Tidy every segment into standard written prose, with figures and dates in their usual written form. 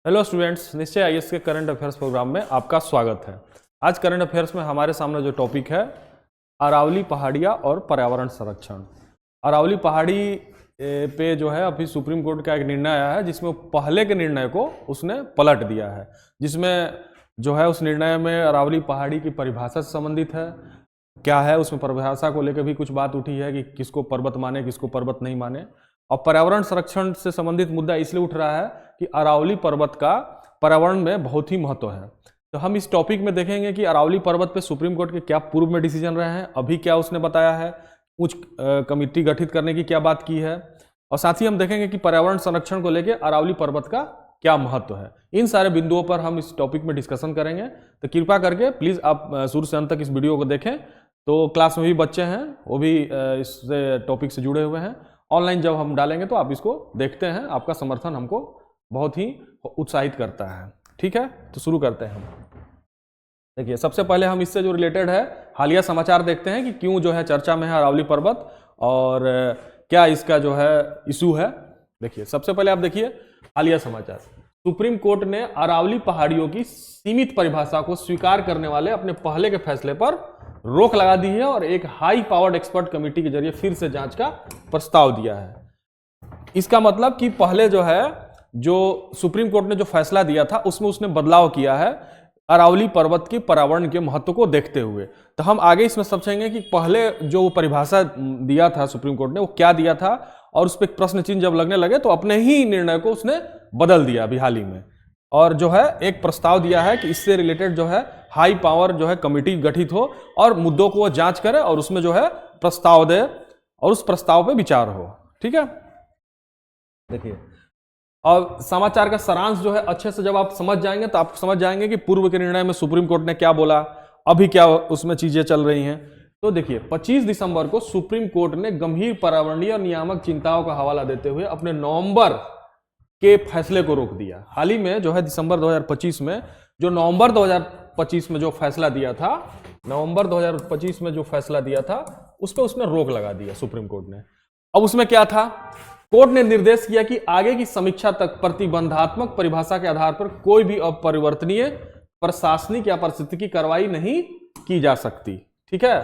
Hello students, निश्चय IAS के current affairs programme में आपका स्वागत है। आज करंट अफेयर्स में हमारे सामने जो टॉपिक है अरावली पहाड़ियाँ और पर्यावरण संरक्षण। अरावली पहाड़ी पे जो है अभी सुप्रीम कोर्ट का एक निर्णय आया है जिसमें पहले के निर्णय को उसने पलट दिया है, जिसमें जो है उस निर्णय में अरावली पहाड़ी की परिभाषा से संबंधित है, क्या है उसमें परिभाषा को लेकर भी कुछ बात उठी है कि किसको पर्वत माने किसको पर्वत नहीं माने। और पर्यावरण संरक्षण से संबंधित मुद्दा इसलिए उठ रहा है कि अरावली पर्वत का पर्यावरण में बहुत ही महत्व है। तो हम इस टॉपिक में देखेंगे कि अरावली पर्वत पे सुप्रीम कोर्ट के क्या पूर्व में डिसीजन रहे हैं, अभी क्या उसने बताया है, उच्च कमेटी गठित करने की क्या बात की है, और साथ ही हम देखेंगे कि पर्यावरण संरक्षण को लेकर अरावली पर्वत का क्या महत्व है। इन सारे बिंदुओं पर हम इस टॉपिक में डिस्कशन करेंगे। तो कृपया करके प्लीज आप शुरू से अंत तक इस वीडियो को देखें। तो क्लास में भी बच्चे हैं, वो भी इससे टॉपिक से जुड़े हुए हैं। ऑनलाइन जब हम डालेंगे तो आप इसको देखते हैं, आपका समर्थन हमको बहुत ही उत्साहित करता है। ठीक है, तो शुरू करते हैं हम। देखिए, सबसे पहले हम इससे जो रिलेटेड है हालिया समाचार देखते हैं कि क्यों जो है चर्चा में है अरावली पर्वत और क्या इसका जो है इशू है। देखिए, सबसे पहले आप देखिए हालिया समाचार। सुप्रीम कोर्ट ने अरावली पहाड़ियों की सीमित परिभाषा को स्वीकार करने वाले अपने पहले के फैसले पर रोक लगा दी है और एक हाई पावर्ड एक्सपर्ट कमेटी के जरिए फिर से जांच का प्रस्ताव दिया है। इसका मतलब कि पहले जो है जो सुप्रीम कोर्ट ने जो फैसला दिया था उसमें उसने बदलाव किया है अरावली पर्वत के पर्यावरण के महत्व को देखते हुए। तो हम आगे इसमें समझेंगे कि पहले जो परिभाषा दिया था सुप्रीम कोर्ट ने वो क्या दिया था, और उस पर प्रश्न चिन्ह जब लगने लगे तो अपने ही निर्णय को उसने बदल दिया अभी हाल ही में, और जो है एक प्रस्ताव दिया है कि इससे रिलेटेड जो है हाई पावर जो है कमेटी गठित हो और मुद्दों को वो जांच करे और उसमें जो है प्रस्ताव दे और उस प्रस्ताव पे विचार हो। ठीक है, देखिए, और समाचार का सारांश जो है अच्छे से जब आप समझ जाएंगे तो आप समझ जाएंगे कि पूर्व के निर्णय में सुप्रीम कोर्ट ने क्या बोला, अभी क्या उसमें चीजें चल रही हैं। तो देखिए, 25 दिसंबर को सुप्रीम कोर्ट ने गंभीर पर्यावरणीय और नियामक चिंताओं का हवाला देते हुए अपने नवंबर के फैसले को रोक दिया। हाल ही में जो है दिसंबर 2025 में जो नवंबर 2025 में जो फैसला दिया था, नवंबर 2025 में जो फैसला दिया था उस पर उसने रोक लगा दिया सुप्रीम कोर्ट ने। अब उसमें क्या था, कोर्ट ने निर्देश किया कि आगे की समीक्षा तक प्रतिबंधात्मक परिभाषा के आधार पर कोई भी अपरिवर्तनीय प्रशासनिक या पारिस्थितिकी कार्रवाई नहीं की जा सकती। ठीक है,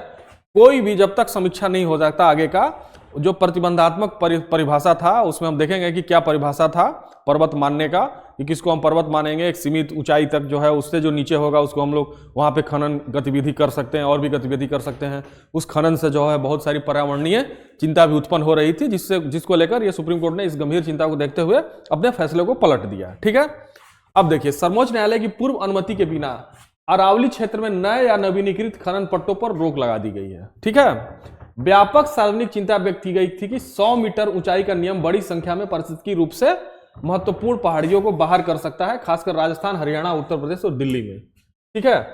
कोई भी जब तक समीक्षा नहीं हो जाता आगे का जो प्रतिबंधात्मक परिभाषा था उसमें हम देखेंगे कि क्या परिभाषा था पर्वत मानने का, कि किसको हम पर्वत मानेंगे, एक सीमित ऊंचाई तक जो है, उससे जो नीचे होगा उसको हम लोग वहां पे खनन गतिविधि कर सकते हैं और भी गतिविधि कर सकते हैं। उस खनन से जो है बहुत सारी पर्यावरणीय चिंता भी उत्पन्न हो रही थी, जिसको लेकर ये सुप्रीम कोर्ट ने इस गंभीर चिंता को देखते हुए अपने फैसले को पलट दिया। ठीक है, अब देखिए, सर्वोच्च न्यायालय की पूर्व अनुमति के बिना अरावली क्षेत्र में नए या नवीनीकृत खनन पट्टों पर रोक लगा दी गई है। ठीक है, व्यापक सार्वजनिक चिंता व्यक्त की गई थी कि 100 मीटर ऊंचाई का नियम बड़ी संख्या में पारिस्थितिकी रूप से महत्वपूर्ण पहाड़ियों को बाहर कर सकता है, खासकर राजस्थान, हरियाणा, उत्तर प्रदेश और दिल्ली में। ठीक है,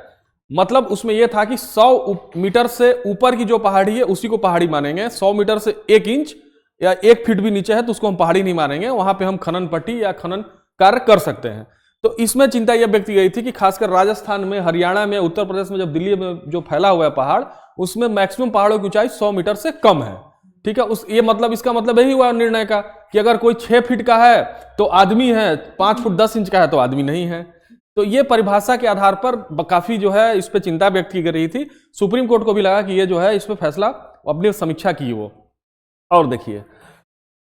मतलब उसमें यह था कि 100 मीटर से ऊपर की जो पहाड़ी है उसी को पहाड़ी मानेंगे, 100 मीटर से 1 इंच या 1 फीट भी नीचे है तो उसको हम पहाड़ी नहीं मानेंगे, वहां पे हम खनन पट्टी या खनन कार्य कर सकते हैं। तो इसमें चिंता यह व्यक्त की गई थी कि खासकर राजस्थान में, हरियाणा में, उत्तर प्रदेश में, जब दिल्ली में जो फैला हुआ है पहाड़, उसमें मैक्सिमम पहाड़ों की ऊंचाई 100 मीटर से कम है। ठीक है, ये मतलब इसका मतलब यही हुआ निर्णय का कि अगर कोई 6 फीट का है तो आदमी है, 5 फुट 10 इंच का है तो आदमी नहीं है। तो ये परिभाषा के आधार पर काफी जो है इस पर चिंता व्यक्त की गई थी। सुप्रीम कोर्ट को भी लगा कि ये जो है इस पर फैसला अपनी समीक्षा की वो। और देखिए,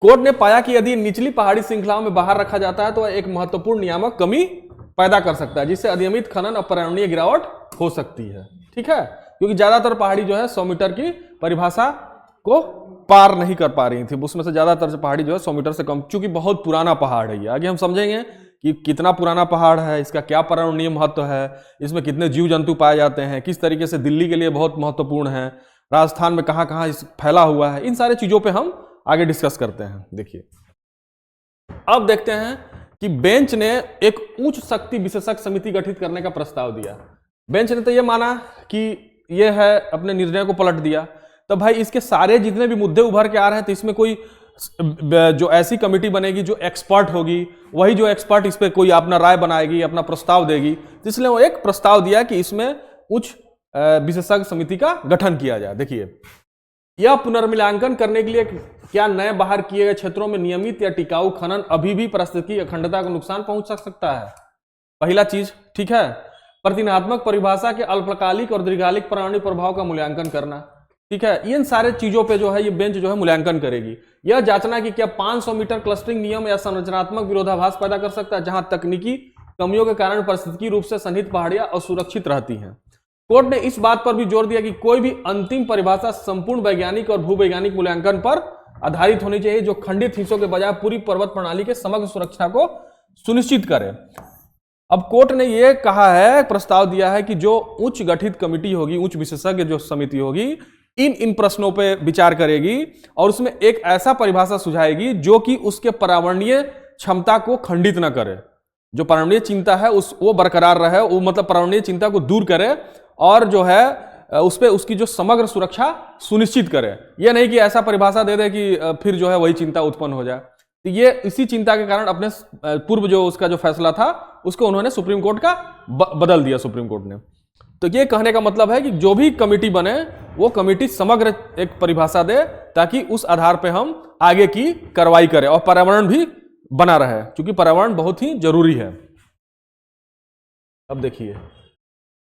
कोर्ट ने पाया कि यदि निचली पहाड़ी श्रृंखलाओं में बाहर रखा जाता है तो एक महत्वपूर्ण नियामक कमी पैदा कर सकता है, जिससे अनियमित खनन और पर्यावरणीय गिरावट हो सकती है। ठीक है, क्योंकि ज्यादातर पहाड़ी जो है 100 मीटर की परिभाषा को पार नहीं कर पा रही थी, उसमें से ज्यादातर पहाड़ी जो है 100 मीटर से कम, क्योंकि बहुत पुराना पहाड़ है ये। आगे हम समझेंगे कि कितना पुराना पहाड़ है, इसका क्या पर्यावरणीय महत्व है, इसमें कितने जीव जंतु पाए जाते हैं, किस तरीके से दिल्ली के लिए बहुत महत्वपूर्ण है, राजस्थान में कहाँ कहाँ फैला हुआ है, इन सारे चीजों पर हम आगे डिस्कस करते हैं। देखिए, अब देखते हैं कि बेंच ने एक उच्च शक्ति विशेषज्ञ समिति गठित करने का प्रस्ताव दिया। बेंच ने तो यह माना कि यह है, अपने निर्णय को पलट दिया। तो भाई इसके सारे जितने भी मुद्दे उभर के आ रहे हैं तो इसमें कोई जो ऐसी कमेटी बनेगी जो एक्सपर्ट होगी, वही जो एक्सपर्ट इस पर कोई अपना राय बनाएगी, अपना प्रस्ताव देगी। तो इसलिए वो एक प्रस्ताव दिया कि इसमें उच्च विशेषज्ञ समिति का गठन किया जाए। देखिए, यह पुनर्मूल्यांकन करने के लिए क्या नए बाहर किए गए क्षेत्रों में नियमित या टिकाऊ खनन अभी भी पारिस्थितिकी अखंडता को नुकसान पहुंच सकता है? पहला चीज, ठीक है। प्रतिनिधात्मक परिभाषा के अल्पकालिक और दीर्घकालिक पर्यावरणीय प्रभाव का मूल्यांकन करना, ठीक है। इन सारे चीजों पे जो है ये बेंच जो है मूल्यांकन करेगी। यह जांचना कि क्या 500 मीटर क्लस्टरिंग नियम या संरचनात्मक विरोधाभास पैदा कर सकता है, जहां तकनीकी कमियों के कारण पारिस्थितिकी रूप से सन्निहित पहाड़ियां असुरक्षित रहती हैं। कोर्ट ने इस बात पर भी जोर दिया कि कोई भी अंतिम परिभाषा संपूर्ण वैज्ञानिक और भूवैज्ञानिक मूल्यांकन पर आधारित होनी चाहिए, जो खंडित हिस्सों के बजाय पूरी पर्वत प्रणाली के समग्र सुरक्षा को सुनिश्चित करे। अब कोर्ट ने यह कहा है, प्रस्ताव दिया है कि जो उच्च गठित कमेटी होगी, उच्च विशेषज्ञ जो समिति होगी, इन प्रश्नों पर विचार करेगी और उसमें एक ऐसा परिभाषा सुझाएगी जो कि उसके पर्यावरणीय क्षमता को खंडित न करे, जो पर्यावरणीय चिंता है वो बरकरार रहे, वो मतलब पर्यावरणीय चिंता को दूर करे और जो है उस पे उसकी जो समग्र सुरक्षा सुनिश्चित करे। यह नहीं कि ऐसा परिभाषा दे दे कि फिर जो है वही चिंता उत्पन्न हो जाए। तो ये इसी चिंता के कारण अपने पूर्व जो उसका जो फैसला था उसको उन्होंने सुप्रीम कोर्ट का बदल दिया, सुप्रीम कोर्ट ने। तो ये कहने का मतलब है कि जो भी कमेटी बने वो कमेटी समग्र एक परिभाषा दे, ताकि उस आधार पर हम आगे की कार्रवाई करें और पर्यावरण भी बना रहे, क्योंकि पर्यावरण बहुत ही जरूरी है। अब देखिए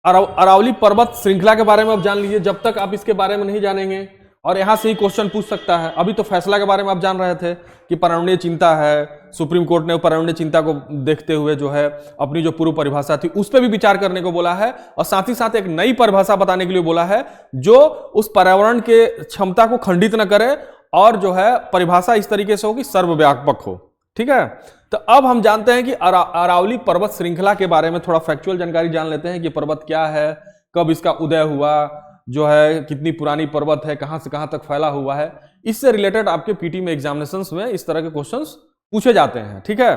अरावली पर्वत श्रृंखला के बारे में आप जान लीजिए, जब तक आप इसके बारे में नहीं जानेंगे, और यहां से ही क्वेश्चन पूछ सकता है। अभी तो फैसला के बारे में आप जान रहे थे कि पर्यावरणीय चिंता है, सुप्रीम कोर्ट ने पर्यावरणीय चिंता को देखते हुए जो है अपनी जो पूर्व परिभाषा थी उस पर भी विचार करने को बोला है, और साथ ही साथ एक नई परिभाषा बताने के लिए बोला है जो उस पर्यावरण के क्षमता को खंडित न करे और जो है परिभाषा इस तरीके से हो कि सर्वव्यापक हो, ठीक है। तो अब हम जानते हैं कि अरावली पर्वत श्रृंखला के बारे में थोड़ा फैक्चुअल जानकारी जान लेते हैं कि पर्वत क्या है, कब इसका उदय हुआ, जो है कितनी पुरानी पर्वत है, कहां से कहां तक फैला हुआ है। इससे रिलेटेड आपके पीटी में एग्जामिनेशंस में इस तरह के क्वेश्चंस पूछे जाते हैं, ठीक है।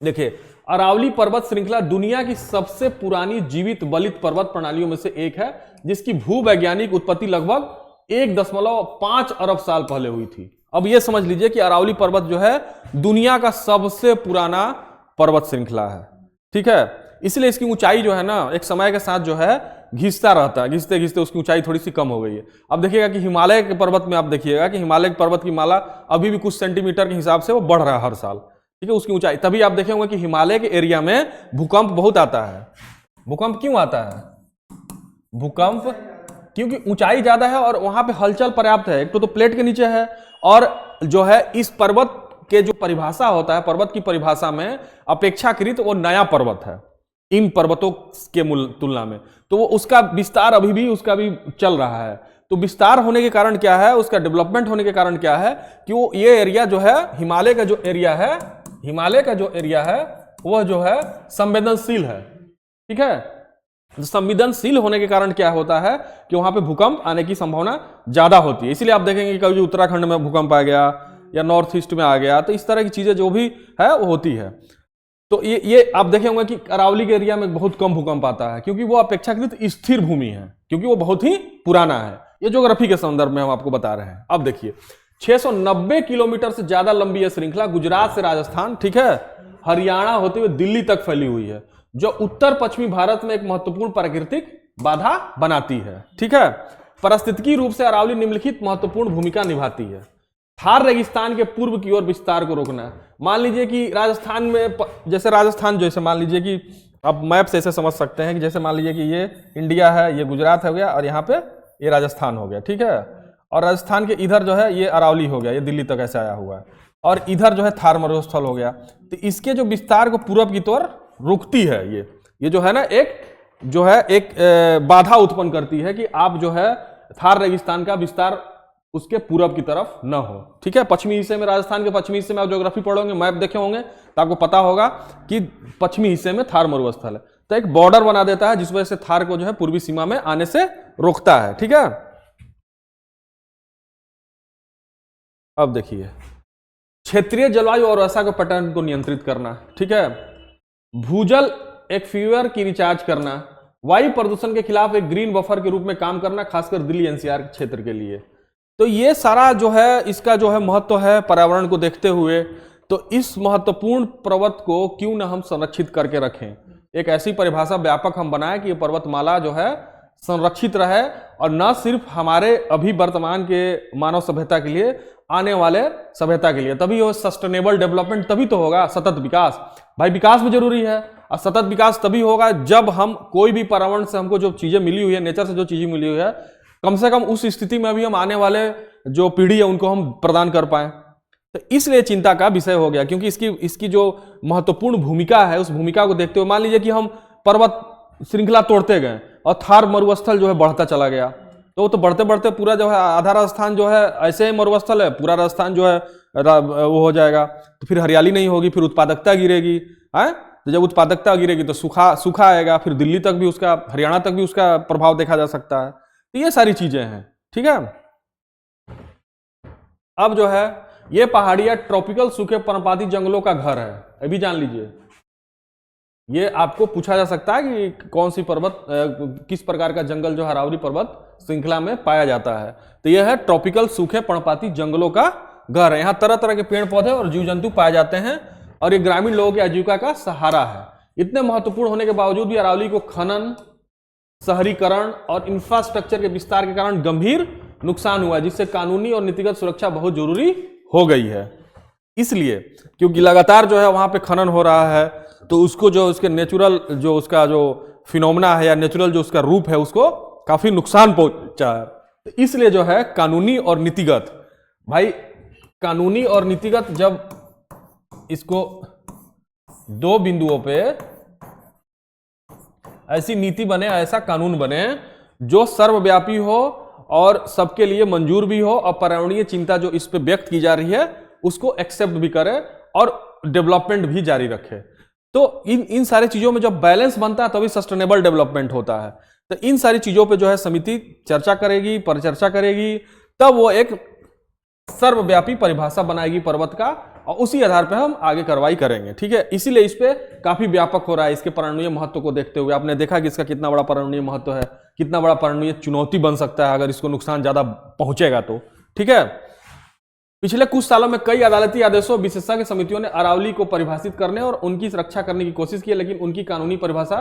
देखिए अरावली पर्वत श्रृंखला दुनिया की सबसे पुरानी जीवित बलित पर्वत प्रणालियों में से एक है, जिसकी भूवैज्ञानिक उत्पत्ति लगभग 1.5 अरब साल पहले हुई थी। अब यह समझ लीजिए कि अरावली पर्वत जो है दुनिया का सबसे पुराना पर्वत श्रृंखला है, ठीक है। इसलिए इसकी ऊंचाई जो है ना एक समय के साथ जो है घिसता रहता है, घिसते घिसते उसकी ऊंचाई थोड़ी सी कम हो गई है। अब देखिएगा कि हिमालय के पर्वत में आप देखिएगा कि हिमालय के पर्वत की माला अभी भी कुछ सेंटीमीटर के हिसाब से वो बढ़ रहा है हर साल, ठीक है, उसकी ऊंचाई। तभी आप देखेंगे कि हिमालय के एरिया में भूकंप बहुत आता है। भूकंप क्यों आता है? भूकंप क्योंकि ऊंचाई ज्यादा है और वहां पे हलचल पर्याप्त है। एक तो प्लेट के नीचे है, और जो है इस पर्वत के जो परिभाषा होता है, पर्वत की परिभाषा में अपेक्षाकृत वो नया पर्वत है इन पर्वतों के तुलना में, तो वो उसका विस्तार अभी भी उसका भी चल रहा है। तो विस्तार होने के कारण क्या है, उसका डेवलपमेंट होने के कारण क्या है कि वो ये एरिया जो है हिमालय का जो एरिया है, हिमालय का जो एरिया है वह जो है संवेदनशील है, ठीक है। संवेदनशील होने के कारण क्या होता है कि वहां पे भूकंप आने की संभावना ज्यादा होती है। इसलिए आप देखेंगे कि कभी उत्तराखंड में भूकंप आ गया या नॉर्थ ईस्ट में आ गया, तो इस तरह की चीजें जो भी है वो होती है। तो ये आप देखेंगे कि अरावली के एरिया में बहुत कम भूकंप आता है, क्योंकि वो अपेक्षाकृत स्थिर भूमि है, क्योंकि वो बहुत ही पुराना है। ये ज्योग्राफी के संदर्भ में हम आपको बता रहे हैं। अब देखिए 690 किलोमीटर से ज्यादा लंबी यह श्रृंखला गुजरात से राजस्थान, ठीक है, हरियाणा होते हुए दिल्ली तक फैली हुई है, जो उत्तर पश्चिमी भारत में एक महत्वपूर्ण प्राकृतिक बाधा बनाती है, ठीक है। पारिस्थितिकी रूप से अरावली निम्नलिखित महत्वपूर्ण भूमिका निभाती है। थार रेगिस्तान के पूर्व की ओर विस्तार को रोकना है। मान लीजिए कि राजस्थान में, जैसे राजस्थान जैसे मान लीजिए कि आप मैप से ऐसे समझ सकते हैं कि जैसे मान लीजिए कि ये इंडिया है, ये गुजरात हो गया, और यहाँ पे ये राजस्थान हो गया, ठीक है। और राजस्थान के इधर जो है ये अरावली हो गया, ये दिल्ली तक ऐसे आया हुआ है, और इधर जो है थार मरुस्थल हो गया। तो इसके जो विस्तार को पूर्व की ओर रुकती है, ये जो है ना एक बाधा उत्पन्न करती है कि आप जो है थार रेगिस्तान का विस्तार उसके पूरब की तरफ न हो, ठीक है। पश्चिमी हिस्से में, राजस्थान के पश्चिमी हिस्से में आप ज्योग्राफी पढ़ोगे, मैप देखे होंगे, तो आपको पता होगा कि पश्चिमी हिस्से में थार मरुस्थल है, तो एक बॉर्डर बना देता है जिस वजह से थार को जो है पूर्वी सीमा में आने से रोकता है, ठीक है। अब देखिए क्षेत्रीय जलवायु और वर्षा के पैटर्न को नियंत्रित करना, ठीक है। भूजल एक्वीफर की रिचार्ज करना, वायु प्रदूषण के खिलाफ एक ग्रीन बफर के रूप में काम करना, खासकर दिल्ली एनसीआर क्षेत्र के लिए। तो ये सारा जो है इसका जो है महत्व है पर्यावरण को देखते हुए। तो इस महत्वपूर्ण पर्वत को क्यों ना हम संरक्षित करके रखें, एक ऐसी परिभाषा व्यापक हम बनाएं कि ये पर्वतमाला जो है संरक्षित रहे, और न सिर्फ हमारे अभी वर्तमान के मानव सभ्यता के लिए, आने वाले सभ्यता के लिए। तभी वो सस्टेनेबल डेवलपमेंट तभी तो होगा, सतत विकास। भाई विकास भी जरूरी है, और सतत विकास तभी होगा जब हम कोई भी पर्यावरण से हमको जो चीजें मिली हुई है, नेचर से जो चीजें मिली हुई है, कम से कम उस स्थिति में भी हम आने वाले जो पीढ़ी है उनको हम प्रदान कर पाए। तो इसलिए चिंता का विषय हो गया, क्योंकि इसकी जो महत्वपूर्ण भूमिका है, उस भूमिका को देखते हुए मान लीजिए कि हम पर्वत श्रृंखला तोड़ते गए और थार मरुस्थल जो है बढ़ता चला गया, तो वो तो बढ़ते बढ़ते पूरा जो है आधा राजस्थान जो है ऐसे ही मरुस्थल है, पूरा राजस्थान जो है वो हो जाएगा, तो फिर हरियाली नहीं होगी, फिर उत्पादकता गिरेगी है। तो जब उत्पादकता गिरेगी तो सूखा आएगा, फिर दिल्ली तक भी उसका, हरियाणा तक भी उसका प्रभाव देखा जा सकता है। तो ये सारी चीजें हैं, ठीक है। अब जो है ये पहाड़ियां ट्रॉपिकल सूखे पर्णपाती जंगलों का घर है, अभी जान लीजिए। ये आपको पूछा जा सकता है कि कौन सी पर्वत, किस प्रकार का जंगल जो अरावली पर्वत श्रृंखला में पाया जाता है। तो यह है ट्रॉपिकल सूखे पर्णपाती जंगलों का घर है। यहाँ तरह तरह के पेड़ पौधे और जीव जंतु पाए जाते हैं, और ये ग्रामीण लोगों की आजीविका का सहारा है। इतने महत्वपूर्ण होने के बावजूद भी अरावली को खनन, शहरीकरण और इंफ्रास्ट्रक्चर के विस्तार के कारण गंभीर नुकसान हुआ, जिससे कानूनी और नीतिगत सुरक्षा बहुत जरूरी हो गई है। इसलिए क्योंकि लगातार जो है वहां पे खनन हो रहा है, तो उसको जो उसके नेचुरल जो उसका जो फिनोमेना है या नेचुरल जो उसका रूप है उसको काफी नुकसान पहुंचा है। तो इसलिए जो है कानूनी और नीतिगत, भाई कानूनी और नीतिगत जब इसको दो बिंदुओं पे ऐसी नीति बने, ऐसा कानून बने जो सर्वव्यापी हो और सबके लिए मंजूर भी हो, और पर्यावरणीय चिंता जो इस पे व्यक्त की जा रही है उसको एक्सेप्ट भी करे और डेवलपमेंट भी जारी रखे। तो इन सारी चीजों में जब बैलेंस बनता है तभी सस्टेनेबल डेवलपमेंट होता है। तो इन सारी चीजों पे जो है समिति चर्चा करेगी, परिचर्चा करेगी, तब वो एक सर्वव्यापी परिभाषा बनाएगी पर्वत का, और उसी आधार पर हम आगे कार्रवाई करेंगे, ठीक है। इसीलिए इस पे काफी व्यापक हो रहा है। इसके पर्यावरणीय महत्व को देखते हुए आपने देखा कि इसका कितना बड़ा पर्यावरणीय महत्व है, कितना बड़ा पर्यावरणीय चुनौती बन सकता है अगर इसको नुकसान ज्यादा पहुंचेगा तो, ठीक है। पिछले कुछ सालों में कई अदालती आदेशों, विशेषज्ञ समितियों ने अरावली को परिभाषित करने और उनकी रक्षा करने की कोशिश की है, लेकिन उनकी कानूनी परिभाषा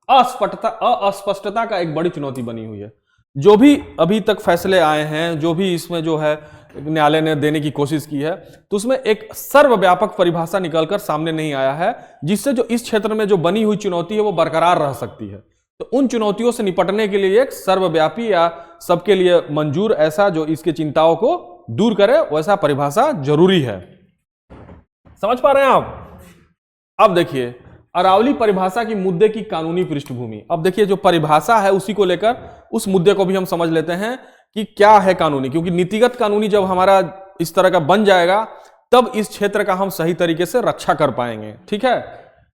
अस्पष्टता का एक बड़ी चुनौती बनी हुई है। जो भी अभी तक फैसले आए हैं, जो भी इसमें जो है न्यायालय ने देने की कोशिश की है, तो उसमें एक सर्वव्यापक परिभाषा निकलकर सामने नहीं आया है, जिससे जो इस क्षेत्र में जो बनी हुई चुनौती है वो बरकरार रह सकती है। तो उन चुनौतियों से निपटने के लिए एक सर्वव्यापी या सबके लिए मंजूर ऐसा जो इसके चिंताओं को दूर करे वैसा परिभाषा जरूरी है। समझ पा रहे हैं आप? अब देखिए अरावली परिभाषा की मुद्दे की कानूनी पृष्ठभूमि। अब देखिए जो परिभाषा है उसी को लेकर उस मुद्दे को भी हम समझ लेते हैं कि क्या है कानूनी, क्योंकि नीतिगत कानूनी जब हमारा इस तरह का बन जाएगा तब इस क्षेत्र का हम सही तरीके से रक्षा कर पाएंगे, ठीक है।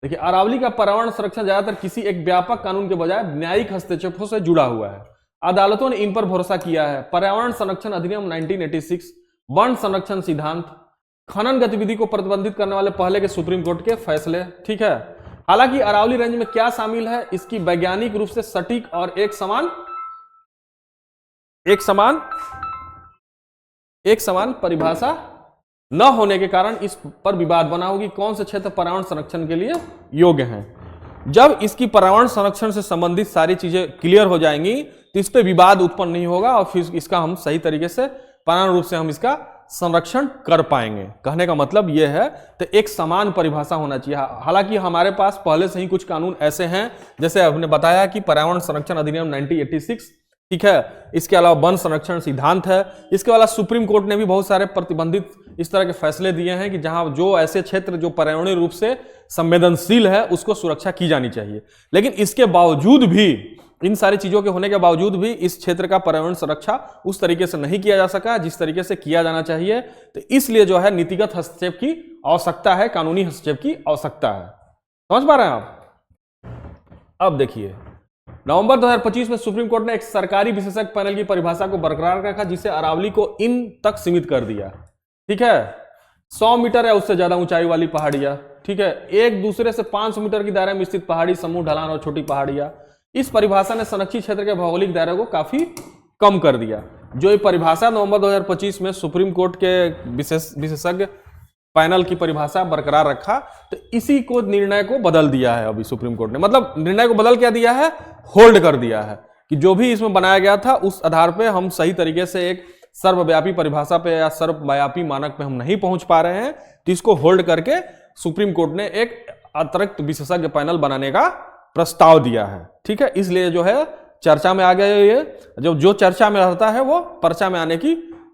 देखिए अरावली का पर्यावरण संरक्षण ज्यादातर किसी एक व्यापक कानून के बजाय न्यायिक हस्तक्षेपों से जुड़ा हुआ है। अदालतों ने इन पर भरोसा किया है। पर्यावरण संरक्षण अधिनियम 1986, वन संरक्षण सिद्धांत, खनन गतिविधि को प्रतिबंधित करने वाले पहले के सुप्रीम कोर्ट के फैसले, ठीक है। हालांकि अरावली रेंज में क्या शामिल है इसकी वैज्ञानिक रूप से सटीक और एक समान परिभाषा न होने के कारण इस पर विवाद बना होगी कौन से क्षेत्र पर्यावरण संरक्षण के लिए योग्य हैं। जब इसकी पर्यावरण संरक्षण से संबंधित सारी चीजें क्लियर हो जाएंगी तो इस पर विवाद उत्पन्न नहीं होगा और फिर इसका हम सही तरीके से पर्यावरण रूप से हम इसका संरक्षण कर पाएंगे। कहने का मतलब यह है तो एक समान परिभाषा होना चाहिए। हालांकि हमारे पास पहले से ही कुछ कानून ऐसे हैं, जैसे आपने बताया कि पर्यावरण संरक्षण अधिनियम 1986, ठीक है। इसके अलावा वन संरक्षण सिद्धांत है। इसके अलावा सुप्रीम कोर्ट ने भी बहुत सारे प्रतिबंधित इस तरह के फैसले दिए हैं कि जहां जो ऐसे क्षेत्र जो पर्यावरणीय रूप से संवेदनशील है उसको सुरक्षा की जानी चाहिए। लेकिन इसके बावजूद भी, इन सारी चीजों के होने के बावजूद भी इस क्षेत्र का पर्यावरण सुरक्षा उस तरीके से नहीं किया जा सका जिस तरीके से किया जाना चाहिए। तो इसलिए जो है नीतिगत हस्तक्षेप की आवश्यकता है, कानूनी हस्तक्षेप की आवश्यकता है। समझ पा रहे हैं आप? अब देखिए नवंबर 2025 में सुप्रीम कोर्ट ने एक सरकारी विशेषज्ञ पैनल की परिभाषा को बरकरार रखा जिसे अरावली को इन तक सीमित कर दिया, ठीक है। 100 मीटर या उससे ज्यादा ऊंचाई वाली पहाड़ियां, ठीक है। एक दूसरे से 500 मीटर की दायरे में स्थित पहाड़ी समूह, ढलान और छोटी पहाड़ियां। इस परिभाषा ने संरक्षित क्षेत्र के भौगोलिक दायरे को काफी कम कर दिया। जो ये परिभाषा नवंबर 2025 में सुप्रीम कोर्ट के विशेषज्ञ पैनल की परिभाषा बरकरार रखा, तो इसी को निर्णय को बदल दिया है अभी सुप्रीम कोर्ट ने। मतलब निर्णय को बदल क्या दिया है? होल्ड कर दिया है। कि जो भी इसमें बनाया गया था उस आधार पे हम सही तरीके से एक सर्वव्यापी परिभाषा पे या सर्वव्यापी मानक पे हम नहीं पहुंच पा रहे हैं, तो इसको होल्ड करके सुप्रीम कोर्ट ने एक अतिरिक्त विशेषज्ञ पैनल बनाने का प्रस्ताव दिया है। ठीक है, इसलिए जो है चर्चा में आ गया। ये जो चर्चा में रहता है वो पर्चा में आने की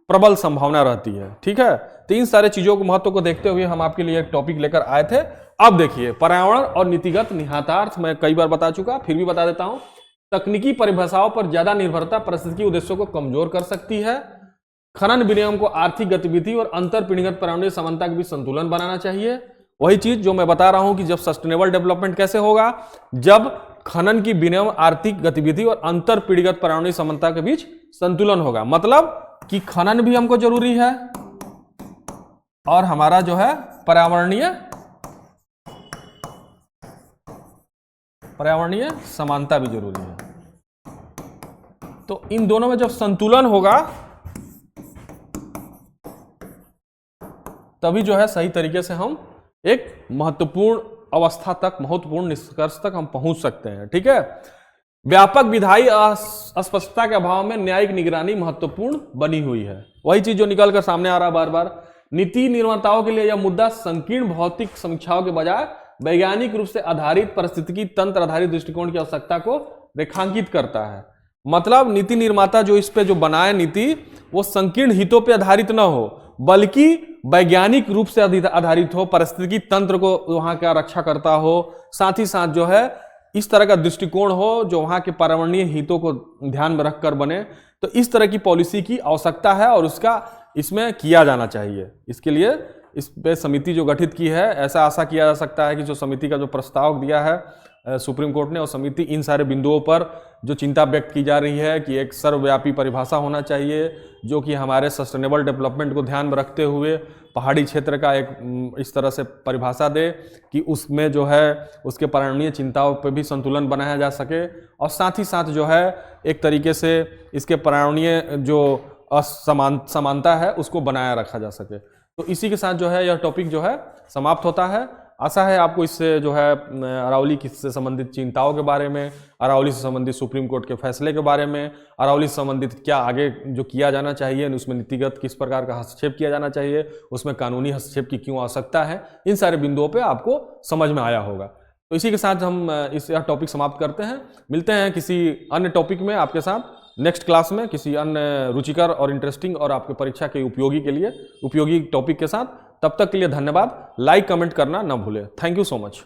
प्रबल संभावना रहती है। ठीक है, तो इन सारे चीजों को महत्व को देखते हुए हम आपके लिए एक टॉपिक लेकर आए थे। अब देखिए, पर्यावरण और नीतिगत निहितार्थ मैं कई बार बता चुका, फिर भी बता देता हूं। तकनीकी परिभाषाओं पर ज्यादा निर्भरता पारिस्थितिकी उद्देश्यों को कमजोर कर सकती है। खनन विनियम को आर्थिक गतिविधि और अंतर पीढ़ीगत पर्यावरणीय समानता के बीच संतुलन बनाना चाहिए। वही चीज जो मैं बता रहा हूं कि जब सस्टेनेबल डेवलपमेंट कैसे होगा, जब खनन की विनियम, आर्थिक गतिविधि और अंतर पीढ़ीगत पर्यावरणीय समानता के बीच संतुलन होगा। मतलब कि खनन भी हमको जरूरी है और हमारा जो है पर्यावरणीय समानता भी जरूरी है। तो इन दोनों में जब संतुलन होगा तभी जो है सही तरीके से हम एक महत्वपूर्ण अवस्था तक, महत्वपूर्ण निष्कर्ष तक हम पहुंच सकते हैं। ठीक है, व्यापक विधायी अस्पष्टता के अभाव में न्यायिक निगरानी महत्वपूर्ण बनी हुई है। वही चीज जो निकल कर सामने आ रहा है बार बार। नीति निर्माताओं के लिए यह मुद्दा संकीर्ण भौतिक समीक्षाओं के बजाय वैज्ञानिक रूप से आधारित पारिस्थितिकी तंत्र आधारित दृष्टिकोण की आवश्यकता को रेखांकित करता है। मतलब नीति निर्माता जो इस पे जो बनाए नीति, वो संकीर्ण हितों पे आधारित ना हो, बल्कि वैज्ञानिक रूप से आधारित हो, पारिस्थितिकी तंत्र को वहां का रक्षा करता हो, साथ ही साथ जो है इस तरह का दृष्टिकोण हो जो वहां के पर्यावरणीय हितों को ध्यान में रखकर बने। तो इस तरह की पॉलिसी की आवश्यकता है और उसका इसमें किया जाना चाहिए। इसके लिए इस पे समिति जो गठित की है, ऐसा आशा किया जा सकता है कि जो समिति का जो प्रस्ताव दिया है सुप्रीम कोर्ट ने, और समिति इन सारे बिंदुओं पर जो चिंता व्यक्त की जा रही है कि एक सर्वव्यापी परिभाषा होना चाहिए जो कि हमारे सस्टेनेबल डेवलपमेंट को ध्यान में रखते हुए पहाड़ी क्षेत्र का एक इस तरह से परिभाषा दे कि उसमें जो है उसके पर्यावरणीय चिंताओं पर भी संतुलन बनाया जा सके, और साथ ही साथ जो है एक तरीके से इसके पर्यावरणीय जो समानता है उसको बनाया रखा जा सके। तो इसी के साथ जो है यह टॉपिक जो है समाप्त होता है। आशा है आपको इससे जो है अरावली से संबंधित चिंताओं के बारे में, अरावली से संबंधित सुप्रीम कोर्ट के फैसले के बारे में, अरावली से संबंधित क्या आगे जो किया जाना चाहिए, उसमें नीतिगत किस प्रकार का हस्तक्षेप किया जाना चाहिए, उसमें कानूनी हस्तक्षेप की क्यों आवश्यकता है, इन सारे बिंदुओं पे आपको समझ में आया होगा। तो इसी के साथ हम इस टॉपिक समाप्त करते हैं। मिलते हैं किसी अन्य टॉपिक में आपके साथ नेक्स्ट क्लास में, किसी अन्य रुचिकर और इंटरेस्टिंग और आपके परीक्षा के उपयोगी टॉपिक के साथ। तब तक के लिए धन्यवाद। लाइक कमेंट करना ना भूलें। Thank you so much.